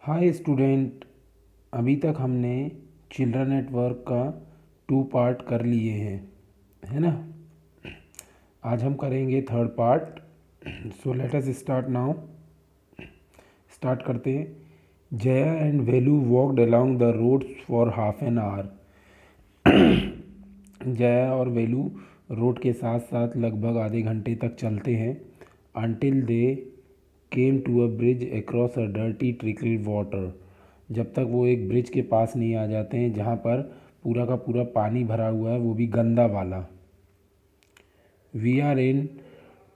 Hi student. अभी तक हमने चिल्ड्रन एट वर्क का 2 पार्ट कर लिए हैं, है ना। आज हम करेंगे third part. So let us start now. Start करते हैं। Jaya and Velu walked along the road for half an hour. Jaya और वेलू रोड के साथ साथ लगभग आधे घंटे तक चलते हैं। Until they came to a bridge across a dirty trickle water. जब तक वो एक ब्रिज के पास नहीं आ जाते हैं जहाँ पर पूरा का पूरा पानी भरा हुआ है, वो भी गंदा वाला। We are in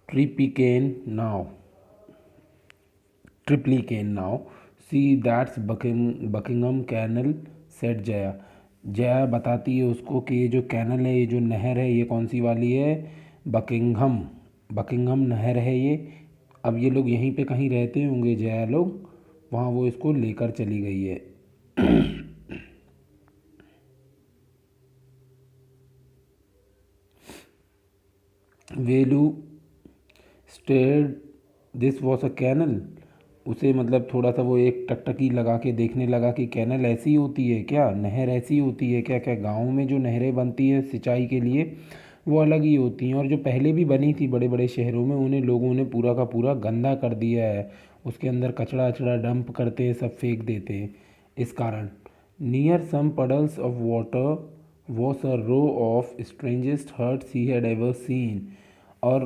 Triplicane now Triplicane now see that's Buckingham canal, said Jaya. Jaya बताती है उसको कि ये जो कैनल है, ये जो नहर है, ये कौन सी वाली है? बकिंघम बकिंघम नहर है ये। अब ये लोग यहीं पे कहीं रहते होंगे, जया लोग, वहाँ वो इसको लेकर चली गई है। Velu stared this was a canal. उसे मतलब थोड़ा सा वो एक टकटकी लगा के देखने लगा कि कैनल ऐसी होती है क्या, नहर ऐसी होती है क्या? क्या गाँव में जो नहरें बनती हैं सिंचाई के लिए वो अलग ही होती हैं, और जो पहले भी बनी थी बड़े बड़े शहरों में, उन्हें लोगों ने पूरा का पूरा गंदा कर दिया है। उसके अंदर कचड़ा अचड़ा डंप करते हैं, सब फेंक देते हैं। इस कारण near some puddles of water was a row of strangest huts he had ever seen। और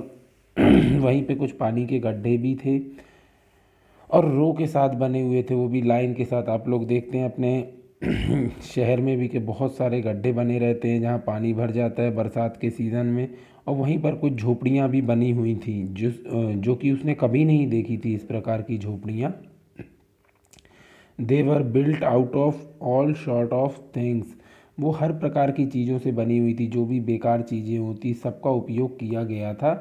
वहीं पे कुछ पानी के गड्ढे भी थे और रो के साथ बने हुए थे, वो भी लाइन के साथ। आप लोग देखते हैं अपने शहर में भी कि बहुत सारे गड्ढे बने रहते हैं जहाँ पानी भर जाता है बरसात के सीज़न में। और वहीं पर कुछ झोपड़ियाँ भी बनी हुई थी जो कि उसने कभी नहीं देखी थी, इस प्रकार की झोपड़ियाँ। They were built out of all sort of things. वो हर प्रकार की चीज़ों से बनी हुई थी, जो भी बेकार चीज़ें होती सबका उपयोग किया गया था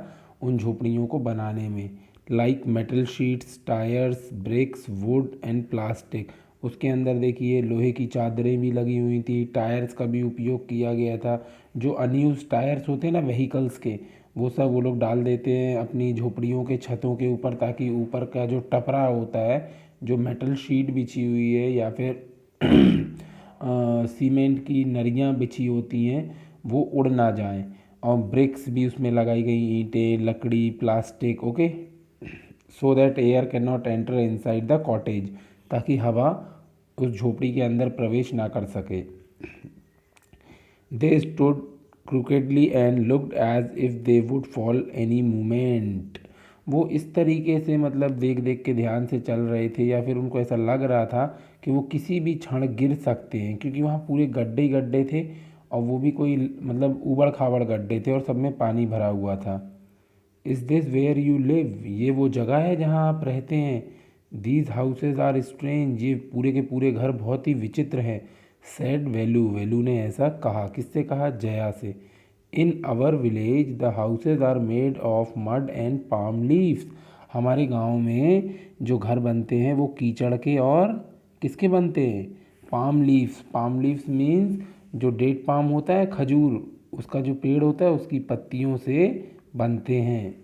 उन झोपड़ियों को बनाने में। Like metal sheets, tyres, bricks, wood and plastic. उसके अंदर देखिए लोहे की चादरें भी लगी हुई थी, टायर्स का भी उपयोग किया गया था। जो अनयूज टायर्स होते हैं ना व्हीकल्स के, वो सब वो लोग डाल देते हैं अपनी झोपड़ियों के छतों के ऊपर, ताकि ऊपर का जो टपरा होता है, जो मेटल शीट बिछी हुई है या फिर सीमेंट की नलियाँ बिछी होती हैं, वो उड़ ना जाएं। और ब्रिक्स भी उसमें लगाई गई, ईंटें, लकड़ी, plastic, okay, so that air can not enter inside the cottage, ताकि हवा उस झोपड़ी के अंदर प्रवेश ना कर सके। They stood crookedly and looked as if they would fall any moment। वो इस तरीके से मतलब देख देख के ध्यान से चल रहे थे, या फिर उनको ऐसा लग रहा था कि वो किसी भी क्षण गिर सकते हैं, क्योंकि वहाँ पूरे गड्ढे ही गड्ढे थे, और वो भी कोई मतलब ऊबड़ खाबड़ गड्ढे थे और सब में पानी भरा हुआ था। Is this where you live? ये वो जगह है जहाँ आप रहते हैं। These houses are strange. ये पूरे के पूरे घर बहुत ही विचित्र हैं। सैड वेलू, वेलू ने ऐसा कहा। किससे कहा? जया से। In our village the houses are made of mud and palm leaves. हमारे गांव में जो घर बनते हैं वो कीचड़ के और किसके बनते हैं? Palm leaves. Palm leaves means जो डेट पाम होता है, खजूर, उसका जो पेड़ होता है उसकी पत्तियों से बनते हैं।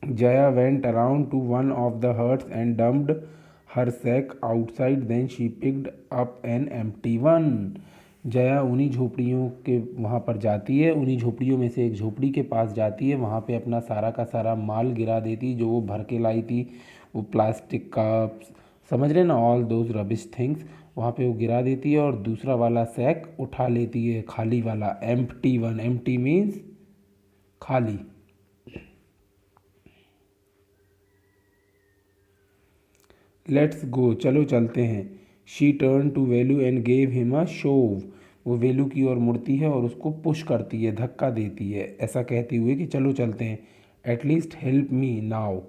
Jaya went around to one of the huts and dumped her sack outside, then she picked up an empty one। Jaya उन्हीं झोपड़ियों के वहाँ पर जाती है, उन्हीं झोपड़ियों में से एक झोपड़ी के पास जाती है, वहाँ पे अपना सारा का सारा माल गिरा देती जो वो भर के लाई थी। वो प्लास्टिक कप्स, समझ रहे ना, ऑल दोज रबिश थिंग्स, वहाँ पे वो गिरा देती है और दूसरा वाला सैक उठा लेती है, खाली वाला, एम्प्टी वन। एम्प्टी मीन्स खाली। लेट्स गो, चलो चलते हैं। She turn to Velu and gave him a shove. वो वेलू की ओर मुड़ती है और उसको पुश करती है, धक्का देती है, ऐसा कहते हुए कि चलो चलते हैं। At least help me now,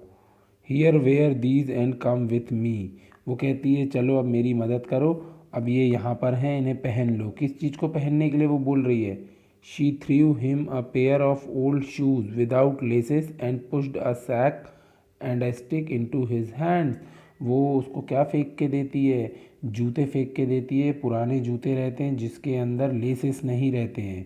here wear these and come with me. वो कहती है चलो अब मेरी मदद करो, अब ये यहाँ पर हैं, इन्हें पहन लो। किस चीज़ को पहनने के लिए वो बोल रही है? She threw him a pair of old shoes without laces and pushed a sack and a stick into his hands. वो उसको क्या फेंक के देती है? जूते फेंक के देती है, पुराने जूते रहते हैं जिसके अंदर लेसेस नहीं रहते हैं,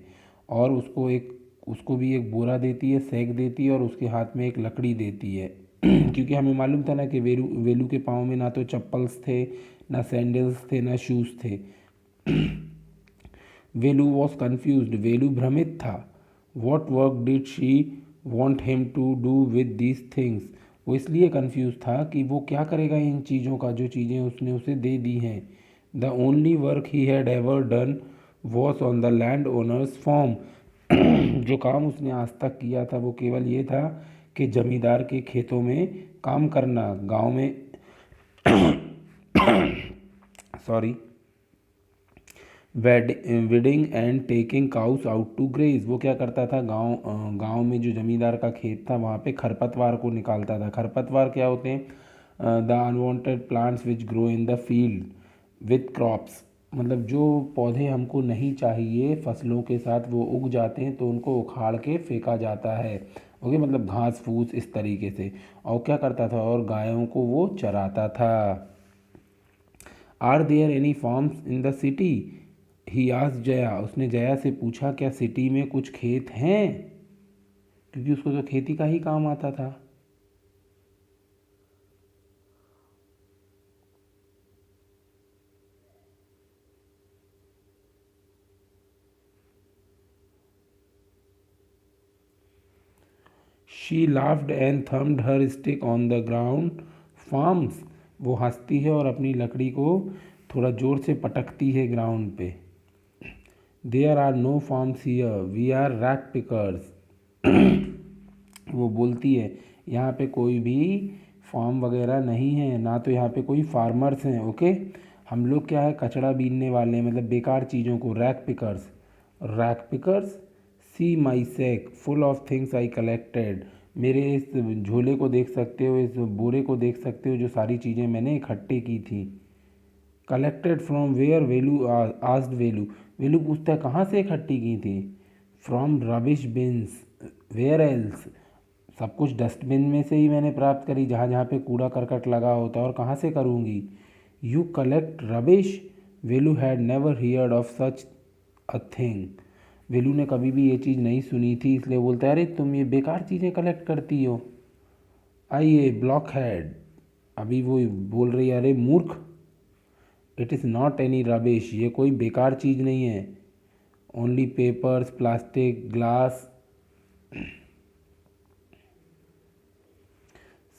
और उसको भी एक बोरा देती है, सैक देती है, और उसके हाथ में एक लकड़ी देती है। क्योंकि हमें मालूम था ना कि वेलू वेलू के पाँव में ना तो चप्पल्स थे, ना सैंडल्स थे, ना शूज़ थे। वेलू वॉज कन्फ्यूज्ड, वेलू भ्रमित था। What work did she want him to do with these things, वो इसलिए कन्फ्यूज था कि वो क्या करेगा इन चीज़ों का जो चीज़ें उसने उसे दे दी हैं। The only work he had ever done was on the land owners form, जो काम उसने आज तक किया था वो केवल ये था कि जमींदार के खेतों में काम करना, गांव में sorry weeding and taking cows out to graze. वो क्या करता था, गांव में जो जमींदार का खेत था वहाँ पे खरपतवार को निकालता था। खरपतवार क्या होते हैं, the unwanted plants which grow in the field with crops, मतलब जो पौधे हमको नहीं चाहिए फसलों के साथ वो उग जाते हैं तो उनको उखाड़ के फेंका जाता है। ओके, मतलब घास फूस इस तरीके से। और क्या करता था, और गायों को वो चराता था। Are there any farms in the city, he asked Jaya, उसने जया से पूछा क्या सिटी में कुछ खेत हैं, क्योंकि उसको तो खेती का ही काम आता था। She laughed and thumbed her stick on the ground. Farms, वो हंसती है और अपनी लकड़ी को थोड़ा ज़ोर से पटकती है ग्राउंड पे। There are no farms here, we are rag pickers. वो बोलती है यहाँ पे कोई भी फार्म वगैरह नहीं है, ना तो यहाँ पे कोई फार्मर्स हैं। ओके, हम लोग क्या है, कचड़ा बीनने वाले हैं, मतलब बेकार चीज़ों को, rag pickers. Rag pickers, see my sack full of things I collected, मेरे इस झोले को देख सकते हो, इस बोरे को देख सकते हो जो सारी चीज़ें मैंने इकट्ठे की थी। Collected from where, Velu asked Velu, Velu पूछता है कहाँ से इकट्ठी की थी। From rubbish bins, where else, सब कुछ डस्टबिन में से ही मैंने प्राप्त करी, जहाँ जहाँ पे कूड़ा करकट लगा होता है, और कहाँ से करूँगी। You collect rubbish, Velu had never heard of such a thing, Velu ने कभी भी ये चीज़ नहीं सुनी थी, इसलिए बोलता है अरे तुम ये बेकार चीज़ें कलेक्ट करती हो। आइए ब्लॉक हेड, अभी वो बोल रही है अरे मूर्ख, it is not any rubbish, ये कोई बेकार चीज़ नहीं है। Only papers, plastic, glass,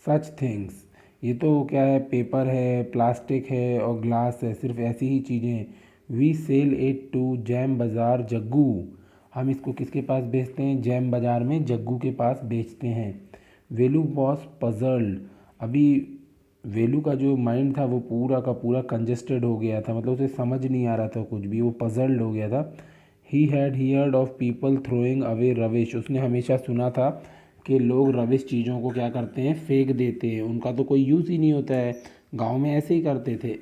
such things, ये तो क्या है, पेपर है, प्लास्टिक है और ग्लास है, सिर्फ ऐसी ही चीज़ें। We sell it to Jam Bazaar Jaggu, हम इसको किसके पास बेचते हैं, जैम बाज़ार में जग्गू के पास बेचते हैं। वेलू वॉज पजल्ड, अभी वेलू का जो माइंड था वो पूरा का पूरा कंजेस्टेड हो गया था, मतलब उसे समझ नहीं आ रहा था कुछ भी, वो पजल्ड हो गया था। He had heard of people throwing away rubbish, उसने हमेशा सुना था कि लोग रविश चीज़ों को क्या करते हैं, फेंक देते हैं, उनका तो कोई यूज़ ही नहीं होता है, गांव में ऐसे ही करते थे।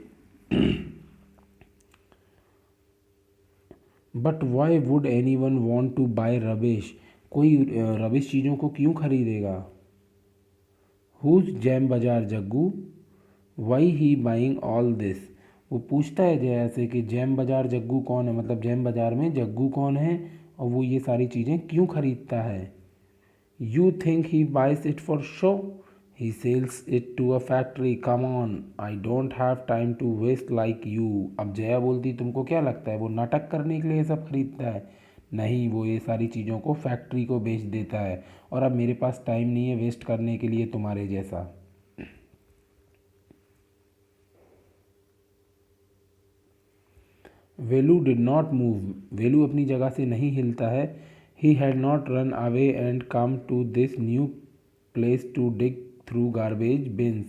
But why would anyone want to buy rubbish, कोई रबिश चीज़ों को क्यों खरीदेगा। Who's Jam Bazaar Jaggu, why he buying all this, वो पूछता है जया से कि जैम बाजार जग्गू कौन है, मतलब जैम बाजार में जग्गू कौन है और वो ये सारी चीज़ें क्यों खरीदता है। You think he buys it for show? He sells it to a factory. Come on, I don't have time to waste like you. अब जया बोलती तुमको क्या लगता है वो नाटक करने के लिए सब खरीदता है। नहीं, वो ये सारी चीज़ों को फैक्ट्री को बेच देता है और अब मेरे पास टाइम नहीं है वेस्ट करने के लिए तुम्हारे जैसा। Velu did not move, Velu अपनी जगह से नहीं हिलता है। He had not run away and come to this new place to dig through garbage bins,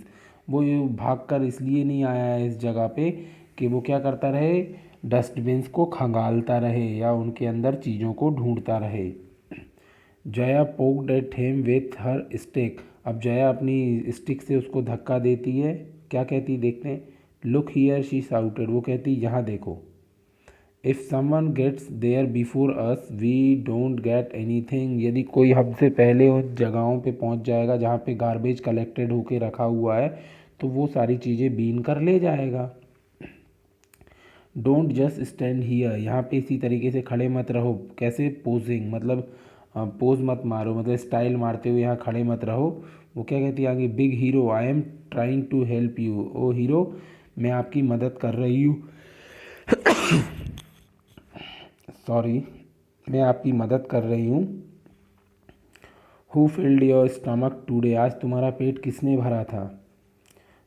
वो भाग कर इसलिए नहीं आया है इस जगह पे कि वो क्या करता रहे, डस्टबिन्स को खंगालता रहे या उनके अंदर चीज़ों को ढूंढता रहे। Jaya poked at him with her stick, अब जया अपनी स्टिक से उसको धक्का देती है, क्या कहती देखते हैं। लुक हियर, शी साउटेड, वो कहती यहाँ देखो। If someone gets there before us we don't get anything, यदि कोई हमसे पहले उन जगहों पे पहुंच जाएगा जहाँ पे गार्बेज कलेक्टेड होके रखा हुआ है तो वो सारी चीज़ें बीन कर ले जाएगा। डोंट जस्ट स्टैंड हियर, यहाँ पे इसी तरीके से खड़े मत रहो, कैसे पोजिंग, मतलब पोज मत मारो, मतलब स्टाइल मारते हुए यहाँ खड़े मत रहो। वो क्या कहती है आगे, big hero I am trying to help you, oh hero मैं आपकी मदद कर रही हूँ, सॉरी मैं आपकी मदद कर रही हूँ। Who filled your stomach today, आज तुम्हारा पेट किसने भरा था।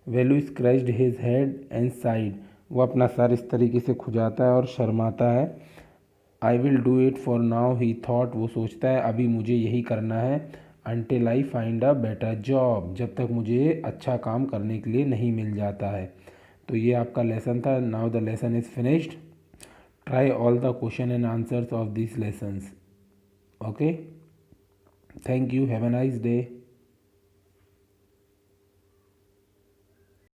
Velu scratched his head and sighed, वो अपना सर इस तरीके से खुजाता है और शर्माता है। I will do it for now he thought, वो सोचता है अभी मुझे यही करना है। Until I find a better job, जब तक मुझे अच्छा काम करने के लिए नहीं मिल जाता है। तो ये आपका लेसन था। Now the lesson is finished. Try all the question and answers of this lessons. Okay, thank you, have a nice day.